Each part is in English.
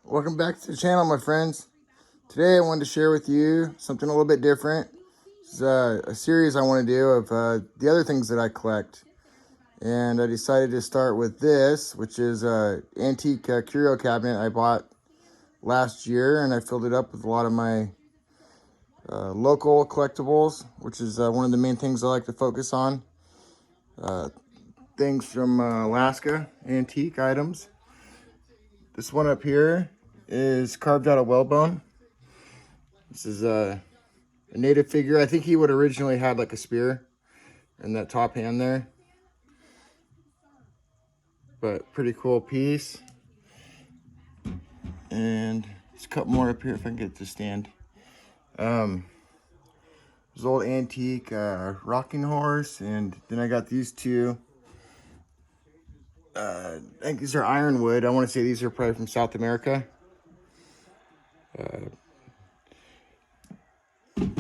Welcome back to the channel, my friends. Today I wanted to share with you something a little bit different. This is a series I want to do of the other things that I collect. And I decided to start with this, which is an antique curio cabinet I bought last year. And I filled it up with a lot of my local collectibles, which is one of the main things I like to focus on. Things from Alaska, antique items. This one up here is carved out of whalebone. This is a native figure. I think he would originally had like a spear in that top hand there. But pretty cool piece. And there's a couple more up here if I can get it to stand. This old antique rocking horse, and then I got these two. I think these are ironwood. I want to say these are probably from South America.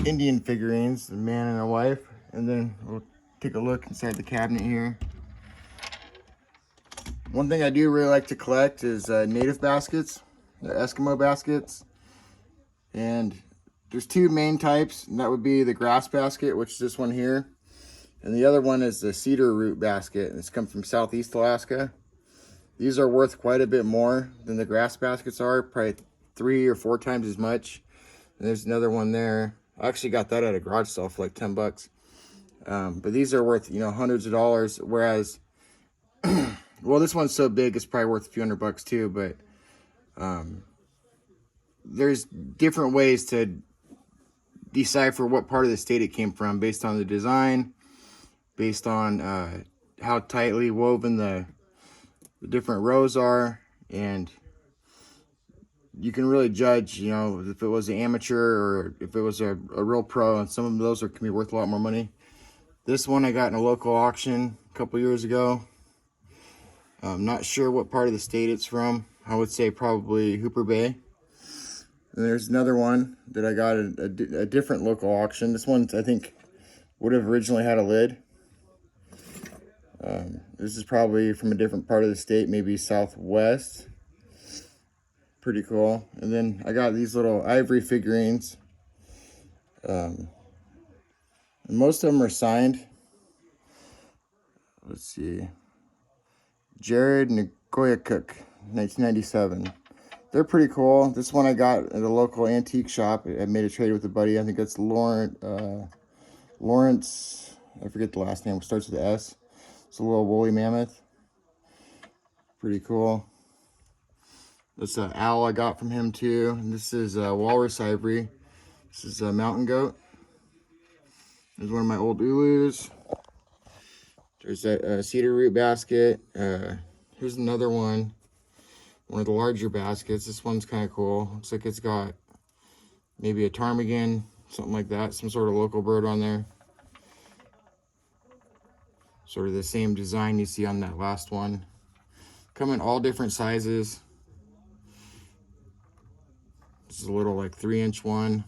Indian figurines, a man and a wife. And then we'll take a look inside the cabinet here. One thing I do really like to collect is native baskets, the Eskimo baskets. And there's two main types, and that would be the grass basket, which is this one here. And the other one is the cedar root basket, and it's come from Southeast Alaska. These are worth quite a bit more than the grass baskets are, probably 3 or 4 times as much. And there's another one there. I actually got that at a garage sale for like 10 bucks. But these are worth, hundreds of dollars, whereas, well, this one's so big, it's probably worth a few $100 too, but there's different ways to decipher what part of the state it came from based on the design, based on how tightly woven the different rows are, and you can really judge, if it was an amateur or if it was a real pro, and some of those can be worth a lot more money. This one I got in a local auction a couple years ago. I'm not sure what part of the state it's from. I would say probably Hooper Bay. And there's another one that I got at a different local auction. This one, I think, would have originally had a lid. This is probably from a different part of the state, maybe southwest. Pretty cool. And then I got these little ivory figurines. And most of them are signed. Let's see. Jared Nikoyakuk, 1997. They're pretty cool. This one I got at a local antique shop. I made a trade with a buddy. I think that's Lawrence. I forget the last name. It starts with an S. It's a little woolly mammoth. Pretty cool. That's an owl I got from him too. And this is walrus ivory. This is a mountain goat. There's one of my old Ulus. There's a cedar root basket. Here's another one. One of the larger baskets. This one's kind of cool. Looks like it's got maybe a ptarmigan, something like that. Some sort of local bird on there. Sort of the same design you see on that last one. Come in all different sizes. This is a little like 3-inch one.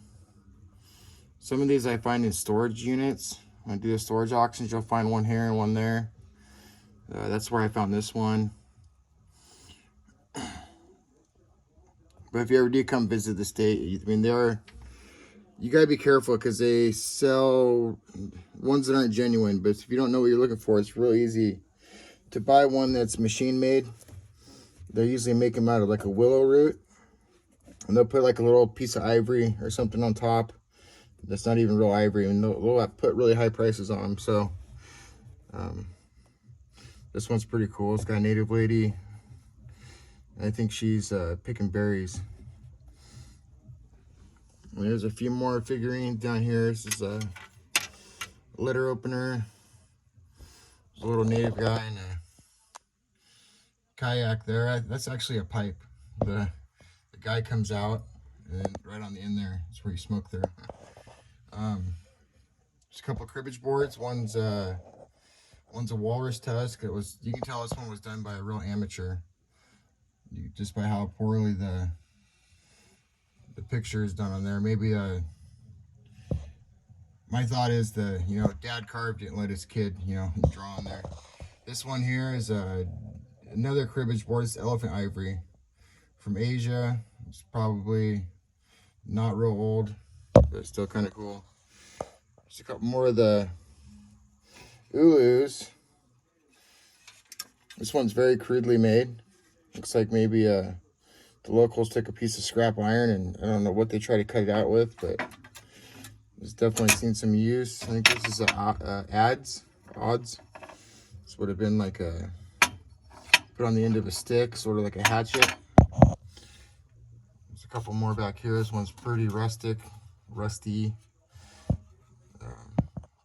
Some of these I find in storage units. When I do the storage auctions, you'll find one here and one there. That's where I found this one. But if you ever do come visit the state, you gotta be careful because they sell ones that aren't genuine. But if you don't know what you're looking for, it's real easy to buy one that's machine made. They usually make them out of like a willow root, and they'll put like a little piece of ivory or something on top that's not even real ivory, and they'll put really high prices on them. So this one's pretty cool. It's got a native lady. I think she's picking berries. And there's a few more figurines down here. This is a litter opener. There's a little native guy in a kayak there. That's actually a pipe. The guy comes out, and then right on the end there, that's where you smoke there. There's a couple of cribbage boards. One's a walrus tusk. You can tell this one was done by a real amateur. Just by how poorly the picture is done on there. Maybe my thought is dad carved it and let his kid draw on there. This one here is another cribbage board. It's elephant ivory from Asia. It's probably not real old, but still kind of cool. Just a couple more of the Ulus. This one's very crudely made. Looks like maybe the locals took a piece of scrap iron, and I don't know what they try to cut it out with, but it's definitely seen some use. I think this is odds. This would have been like a put on the end of a stick, sort of like a hatchet. There's a couple more back here. This one's pretty rusty.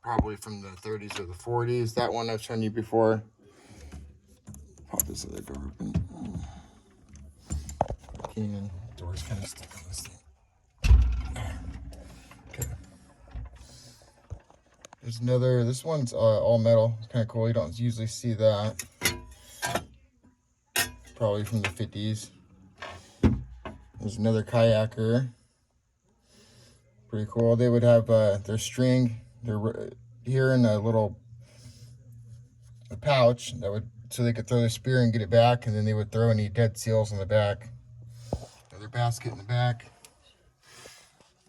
Probably from the 30s or the 40s. That one I've shown you before. Pop this other door open. The door's kind of stuck on this thing. Okay. There's another, this one's all metal. It's kind of cool. You don't usually see that. Probably from the 50s. There's another kayaker. Pretty cool. They would have their string. They're here in a little pouch that would, so they could throw the spear and get it back, and then they would throw any dead seals in the back. Another basket in the back.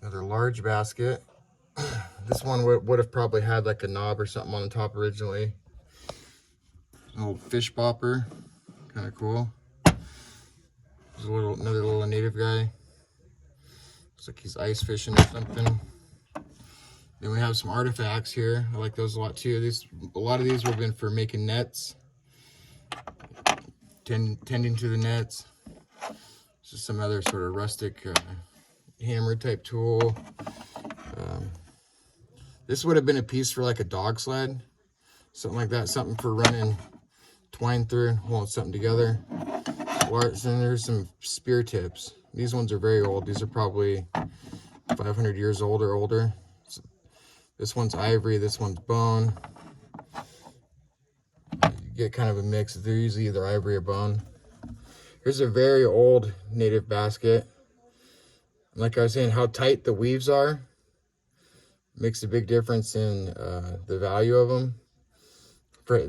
Another large basket. This one would have probably had like a knob or something on the top originally. An old fish bopper, kind of cool. There's another little native guy. Looks like he's ice fishing or something. Then we have some artifacts here. I like those a lot too. A lot of these would have been for making nets, tending to the nets. Just some other sort of rustic hammer type tool. This would have been a piece for like a dog sled, something like that, something for running twine through and holding something together. Then there's some spear tips. These ones are very old. These are probably 500 years old or older. This one's ivory, this one's bone. You get kind of a mix. They're usually either ivory or bone. Here's a very old native basket. Like I was saying, how tight the weaves are makes a big difference in the value of them.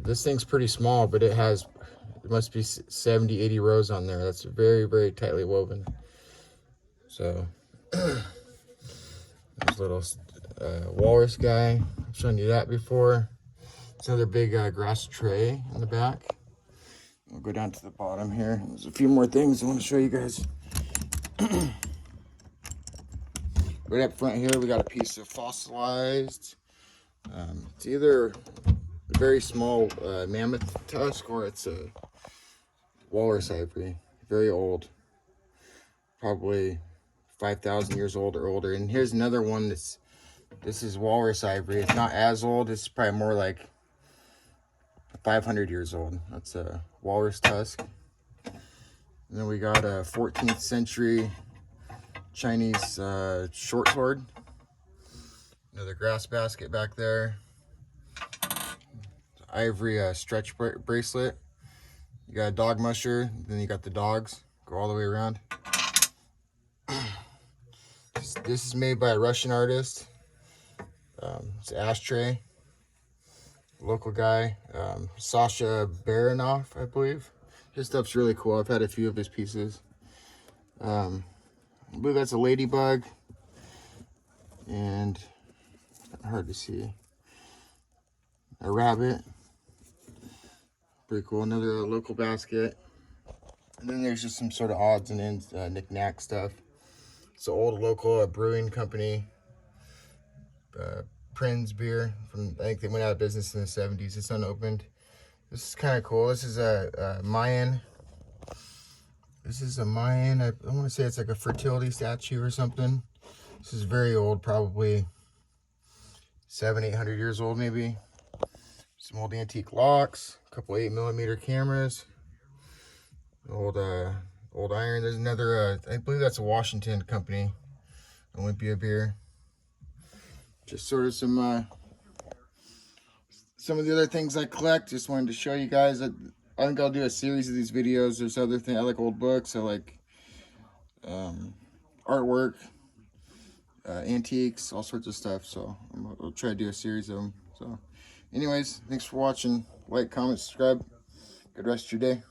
This thing's pretty small, but it must be 70, 80 rows on there. That's very, very tightly woven. So, there's a little walrus guy. I've shown you that before. It's another big grass tray in the back. We'll go down to the bottom here. There's a few more things I want to show you guys. Right up front here, we got a piece of fossilized. It's either a very small mammoth tusk or it's a walrus ivory. Very old. Probably 5,000 years old or older. And here's another one this is walrus ivory. It's not as old. It's probably more like 500 years old. That's a walrus tusk. And then we got a 14th century Chinese short sword. Another grass basket back there. Ivory stretch bracelet. You got a dog musher. Then you got the dogs. Go all the way around. This is made by a Russian artist. It's an ashtray. Local guy, Sasha Baranov, I believe. His stuff's really cool. I've had a few of his pieces. I believe that's a ladybug. And hard to see. A rabbit. Pretty cool. Another local basket. And then there's just some sort of odds and ends, knick-knack stuff. It's an old local brewing company. Prinz beer. I think they went out of business in the 70s. It's unopened. This is kind of cool. This is a Mayan. This is a Mayan. I want to say it's like a fertility statue or something. This is very old, probably 700-800 years old, maybe. Some old antique locks. A couple 8mm cameras. Old iron. There's another. I believe that's a Washington company. Olympia beer. Just sort of some of the other things I collect. Just wanted to show you guys. I think I'll do a series of these videos. There's other things. I like old books. I like artwork, antiques, all sorts of stuff. So I'll try to do a series of them. So anyways, thanks for watching. Like, comment, subscribe. Good rest of your day.